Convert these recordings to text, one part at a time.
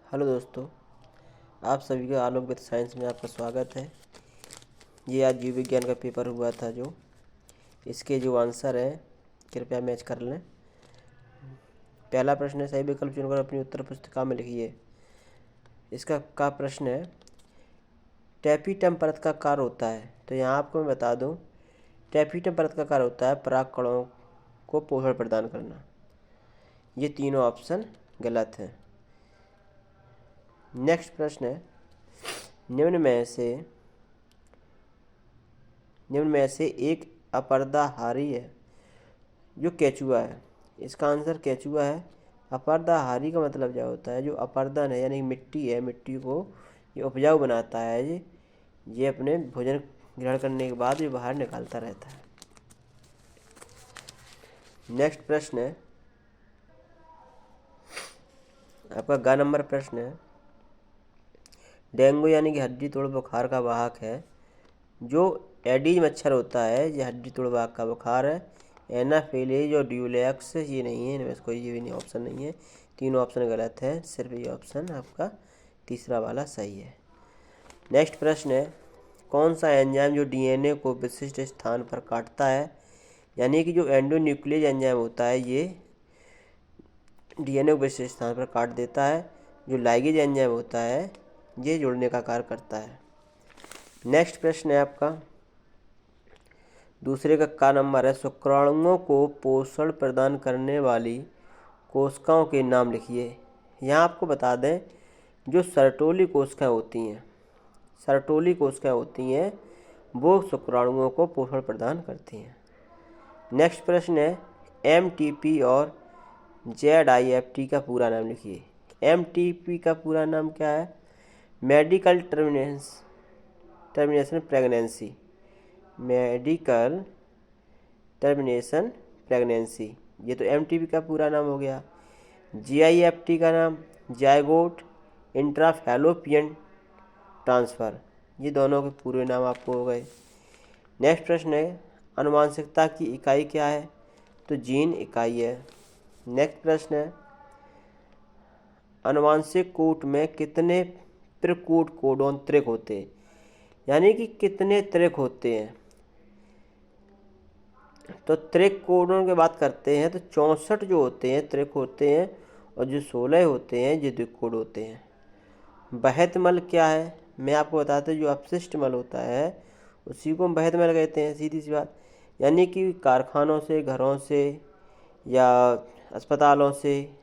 Hello दोस्तों, आप सभी का आलोक विद साइंस में आपका स्वागत है। ये आज जीव विज्ञान का पेपर हुआ था जो इसके जो आंसर है कृपया मैच कर लें। पहला प्रश्न है, सही विकल्प चुनकर अपनी उत्तर पुस्तिका में लिखिए। इसका का प्रश्न है, टैपीटम परत का कार्य होता है। तो यहाँ आपको मैं बता दूँ, टैपीटम परत का कार्य होता है परागकणों को पोषण प्रदान करना। ये तीनों ऑप्शन गलत हैं। नेक्स्ट प्रश्न है, निम्न में से एक अपर्दाहारी है जो केचुआ है। इसका आंसर केचुआ है। अपर्दाहारी का मतलब क्या होता है? जो अपर्दन है यानी मिट्टी है, मिट्टी को ये उपजाऊ बनाता है। ये अपने भोजन ग्रहण करने के बाद ये बाहर निकालता रहता है। नेक्स्ट प्रश्न है आपका ग नंबर प्रश्न है, डेंगू यानी कि हड्डी तोड़ बुखार का वाहक है जो एडीज मच्छर होता है। ये हड्डी तोड़ वाहक का बुखार है। एनाफिलीज और ड्यूलेक्स ये नहीं है, इनमें से कोई भी नहीं ऑप्शन नहीं है। तीनों ऑप्शन गलत है, सिर्फ ये ऑप्शन आपका तीसरा वाला सही है। नेक्स्ट प्रश्न है, कौन सा एंजाइम जो डीएनए को विशिष्ट स्थान पर काटता है? यानी कि जो एंडोन्यूक्लियस एंजाइम होता है ये डीएनए को विशिष्ट स्थान पर काट देता है। जो लाइगेज एंजाइम होता है ये जोड़ने का कार्य करता है। नेक्स्ट प्रश्न है आपका दूसरे का नंबर है, शुक्राणुओं को पोषण प्रदान करने वाली कोशिकाओं के नाम लिखिए। यहाँ आपको बता दें, जो सर्टोली कोशिकाएं होती हैं वो शुक्राणुओं को पोषण प्रदान करती हैं। नेक्स्ट प्रश्न है, एमटीपी और जेडआईएफटी का पूरा नाम लिखिए। एमटीपी का पूरा नाम क्या है? Medical termination pregnancy. Medical termination pregnancy, ये तो एमटीपी का पूरा नाम हो गया। जीआईएफटी का नाम जायगोट इंट्राफैलोपियन ट्रांसफ़र, ये दोनों के पूरे नाम आपको हो गए। नेक्स्ट प्रश्न है, आनुवांशिकता की इकाई क्या है? तो जीन इकाई है। नेक्स्ट प्रश्न है, आनुवांशिक कूट में कितने प्रकूट कोडोन त्रिक होते हैं? यानी कि कितने त्रिक होते हैं? तो त्रिक कोडों की बात करते हैं तो 64 जो होते हैं त्रिक होते हैं, और जो 16 होते हैं ये द्विकोड होते हैं। बहत मल क्या है? मैं आपको बताता हूँ, जो अपशिष्ट मल होता है उसी को हम बहत मल कहते हैं, सीधी सी बात। यानी कि कारखानों से, घरों से या अस्पतालों से,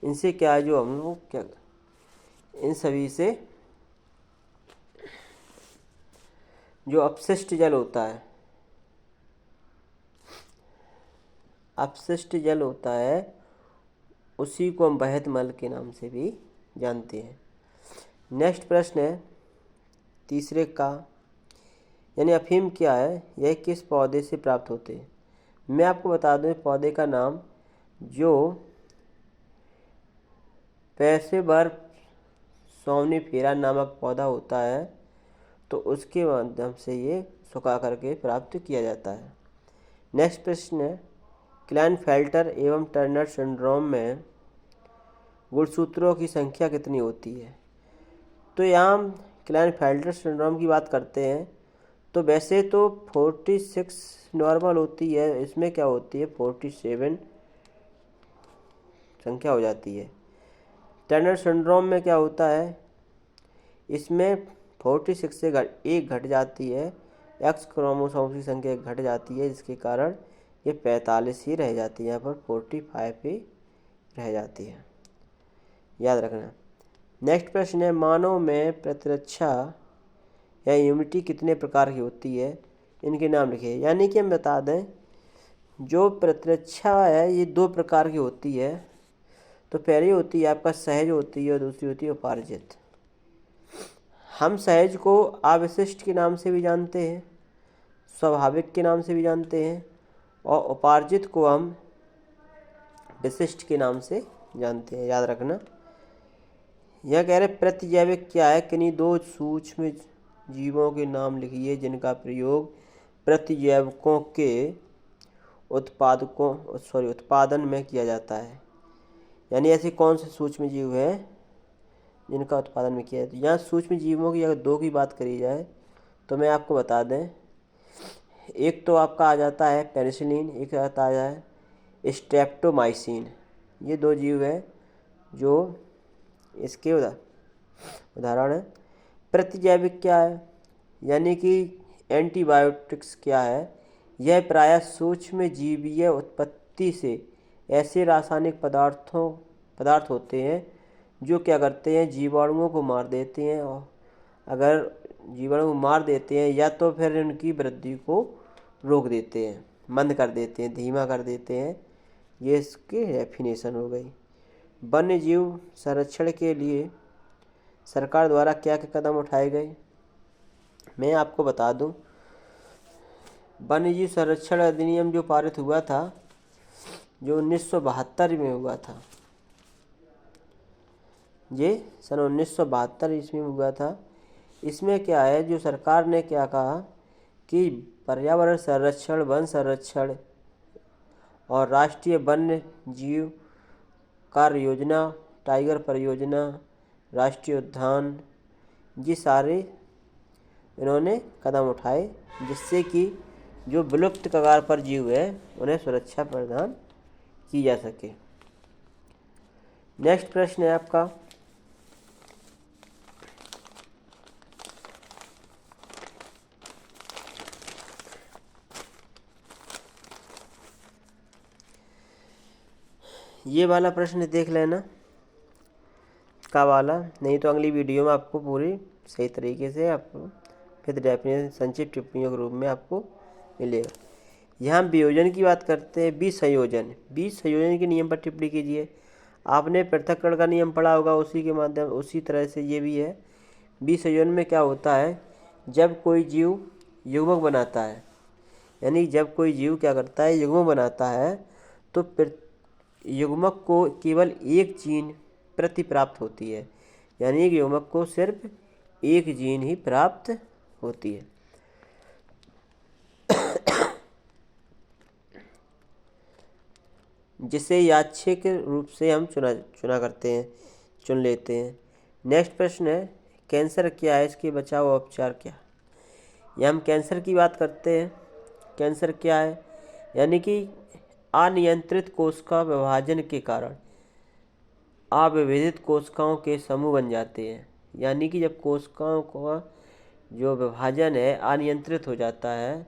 इनसे क्या है, जो हम लोग क्या इन सभी से जो अपशिष्ट जल होता है उसी को हम बहत मल के नाम से भी जानते हैं। नेक्स्ट प्रश्न है तीसरे का, यानी अफीम क्या है? यह किस पौधे से प्राप्त होते हैं? मैं आपको बता दूं, पौधे का नाम जो पेशेवर सोमनीफेरा नामक पौधा होता है तो उसके माध्यम से ये सुखा करके प्राप्त किया जाता है। नेक्स्ट प्रश्न है, क्लाइनफेल्टर एवं टर्नर सिंड्रोम में गुणसूत्रों की संख्या कितनी होती है? तो यहाँ हम क्लाइनफेल्टर सिंड्रोम की बात करते हैं तो वैसे तो 46 नॉर्मल होती है, इसमें क्या होती है 47 संख्या हो जाती है। टर्नर सिंड्रोम में क्या होता है, इसमें 46 से एक घट जाती है, एक्स क्रोमोसोम की संख्या घट जाती है, जिसके कारण ये 45 ही रह जाती है, यहाँ पर 45 ही रह जाती है, याद रखना। नेक्स्ट प्रश्न है, मानव में प्रतिरक्षा या इम्यूनिटी कितने प्रकार की होती है? इनके नाम लिखिए। यानी कि हम बता दें, जो प्रतिरक्षा है ये 2 प्रकार की होती है। तो पहली होती है आपका सहज होती है और दूसरी होती है उपार्जित। हम सहज को अविशिष्ट के नाम से भी जानते हैं, स्वाभाविक के नाम से भी जानते हैं, और उपार्जित को हम विशिष्ट के नाम से जानते हैं, याद रखना। यह कह रहे प्रतिजैविक क्या है? किन्हीं 2 सूक्ष्म जीवों के नाम लिखिए जिनका प्रयोग प्रतिजैविकों के उत्पादन में किया जाता है। यानी ऐसे कौन से सूक्ष्म जीव हैं जिनका उत्पादन भी किया है। तो यहाँ सूक्ष्म जीवों की अगर दो की बात करी जाए तो मैं आपको बता दें, एक तो आपका आ जाता है पेनिसिलिन, एक आता है स्ट्रेप्टोमाइसिन। ये दो जीव है जो इसके उदाहरण है। प्रतिजैविक क्या है, यानी कि एंटीबायोटिक्स क्या है, यह प्रायः सूक्ष्म जीवीय उत्पत्ति से ऐसे रासायनिक पदार्थ होते हैं जो क्या करते हैं, जीवाणुओं को मार देते हैं। और अगर जीवाणु को मार देते हैं या तो फिर उनकी वृद्धि को रोक देते हैं, मंद कर देते हैं, धीमा कर देते हैं। ये इसकी डेफिनेशन हो गई। वन्य जीव संरक्षण के लिए सरकार द्वारा क्या क्या कदम उठाए गए, मैं आपको बता दूं। वन्य जीव संरक्षण अधिनियम जो पारित हुआ था, जो 1972 में हुआ था, ये सन 1972 ईस्वी में हुआ था। इसमें क्या है, जो सरकार ने क्या कहा कि पर्यावरण संरक्षण, वन संरक्षण और राष्ट्रीय वन्य जीव कार्य योजना, टाइगर परियोजना, राष्ट्रीय उद्यान, ये सारे इन्होंने कदम उठाए जिससे कि जो विलुप्त कगार पर जीव है उन्हें सुरक्षा प्रदान की जा सके। नेक्स्ट प्रश्न है आपका, ये वाला प्रश्न देख लेना का वाला, नहीं तो अगली वीडियो में आपको पूरी सही तरीके से आपको फिर डेफिनेशन संक्षिप्त टिप्पणियों के रूप में आपको मिलेगा। यहाँ वियोजन की बात करते हैं, बीज संयोजन के नियम पर टिप्पणी कीजिए। आपने पृथक्करण का नियम पढ़ा होगा, उसी तरह से ये भी है। बीज संयोजन में क्या होता है, जब कोई जीव युग्मक बनाता है, यानी जब कोई जीव क्या करता है, युग्मक बनाता है, तो युग्मक को केवल एक जीन प्रति प्राप्त होती है, यानी एक युग्मक को सिर्फ एक जीन ही प्राप्त होती है। जिसे यादृच्छिक रूप से हम चुन लेते हैं। नेक्स्ट प्रश्न है, कैंसर क्या है, इसके बचाव और उपचार क्या। यह हम कैंसर की बात करते हैं। कैंसर क्या है, यानी कि अनियंत्रित कोशिका विभाजन के कारण अविभेदित कोशिकाओं के समूह बन जाते हैं। यानी कि जब कोशिकाओं का जो विभाजन है अनियंत्रित हो जाता है,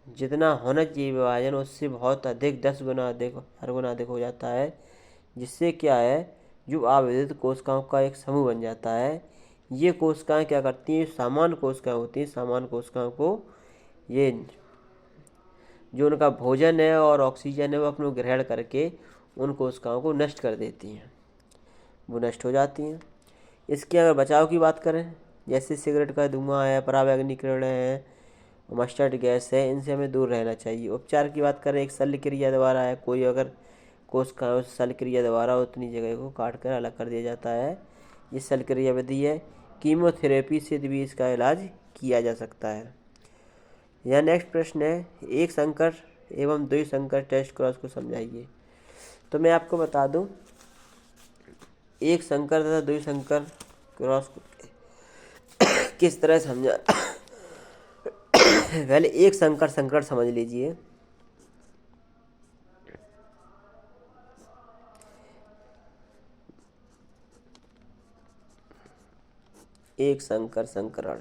जितना होना चाहिए विभाजन उससे बहुत अधिक, 10 गुना अधिक, हर गुना अधिक हो जाता है, जिससे क्या है, जो अविभेदित कोशिकाओं का एक समूह बन जाता है। ये कोशिकाएं क्या करती हैं, सामान्य कोशिकाएं होती हैं, सामान्य कोशिकाओं को ये जो उनका भोजन है और ऑक्सीजन है वो अपने ग्रहण करके उन कोशिकाओं को नष्ट कर देती हैं, वो नष्ट हो जाती हैं। इसके अगर बचाव की बात करें, जैसे सिगरेट का धुआं है, पराबैंगनी किरणें हैं, मस्टर्ड गैस है, इनसे हमें दूर रहना चाहिए। उपचार की बात करें, एक शल्य क्रिया द्वारा है, कोई अगर कोशिका उस शल्य क्रिया द्वारा उतनी जगह को काट कर अलग कर दिया जाता है, ये शल्य क्रिया विधि है। कीमोथेरेपी से भी इसका इलाज किया जा सकता है। यह नेक्स्ट प्रश्न है, एक संकर एवं द्विसंकर टेस्ट क्रॉस को समझाइए। तो मैं आपको बता दूं, एक संकर तथा द्विसंकर क्रॉस को किस तरह समझा। पहले एक संकर समझ लीजिए। एक संकरण,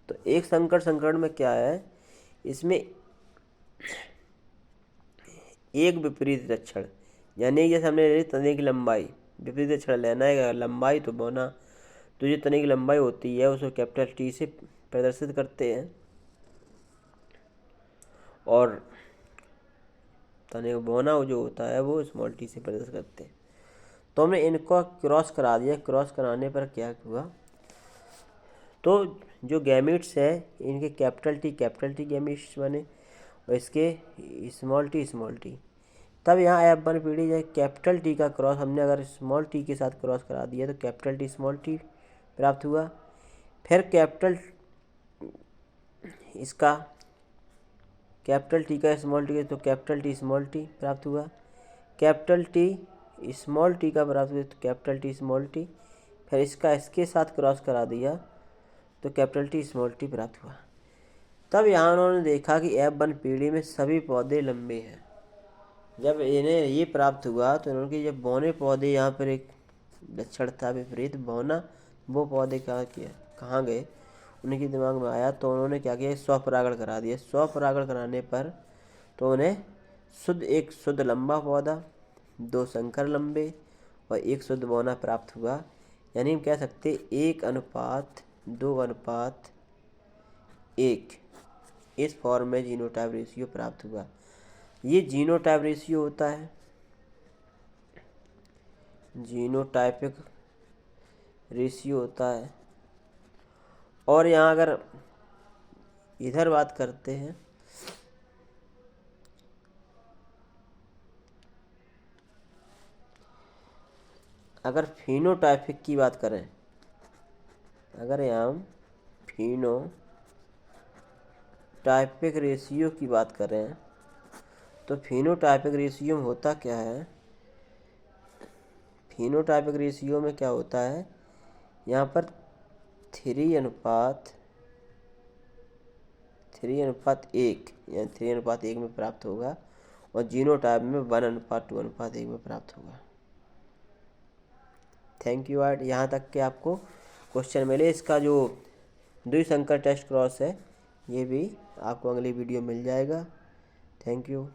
तो एक संकरण में क्या है, इसमें एक विपरीत लक्षण, यानी जैसे हमने तने की लंबाई, विपरीत लक्षण लेना है लंबाई, तो बोना, तो जो तने की लंबाई होती है उसको कैपिटल टी से प्रदर्शित करते हैं और तने का बोना जो होता है वो स्मॉल टी से प्रदर्शित करते हैं। तो हमने इनको क्रॉस करा दिया। क्रॉस कराने पर क्या हुआ, तो जो गैमेट्स है इनके कैपिटल टी गैमेट्स बने और इसके स्मॉल टी। तब यहाँ F1 पीढ़ी है, कैपिटल टी का क्रॉस हमने अगर स्मॉल टी के साथ क्रॉस करा दिया तो कैपिटल टी स्मॉल टी प्राप्त हुआ। फिर कैपिटल टी का स्मॉल टी तो कैपिटल टी स्मॉल टी प्राप्त हुआ। कैपिटल टी स्मॉल टी का प्राप्त हुआ तो कैपिटल टी स्मॉल टी, फिर इसके साथ क्रॉस करा दिया तो कैपिटल टी स्मॉल टी प्राप्त हुआ। तब यहाँ उन्होंने देखा कि F1 पीढ़ी में सभी पौधे लंबे हैं। जब इन्हें ये प्राप्त हुआ तो उन्होंने जब बौने पौधे, यहाँ पर एक लक्षण था विपरीत बौना, वो पौधे कहाँ गए उनके दिमाग में आया, तो उन्होंने क्या किया, स्वपरागण करा दिया। स्वपरागण कराने पर तो उन्हें एक शुद्ध लंबा पौधा, 2 संकर लंबे और 1 शुद्ध बौना प्राप्त हुआ। यानी हम कह सकते 1:2:1 इस फॉर्म में जीनोटाइप रेशियो प्राप्त हुआ। ये जीनोटाइप रेशियो होता है, जीनोटाइपिक रेशियो होता है। और यहाँ अगर इधर बात करते हैं, अगर फिनोटाइपिक की बात करें, अगर हम फिनोटाइपिक रेशियो की बात करें तो फिनोटाइपिक रेशियो में होता क्या है, फिनोटाइपिक रेशियो में क्या होता है, यहाँ पर 3:1 यानी 3:1 में प्राप्त होगा और जीनोटाइप में 1:2:1 में प्राप्त होगा। थैंक यू यार, यहाँ तक के आपको क्वेश्चन मिले। इसका जो द्विसंकर टेस्ट क्रॉस है ये भी आपको अगली वीडियो मिल जाएगा। Thank you.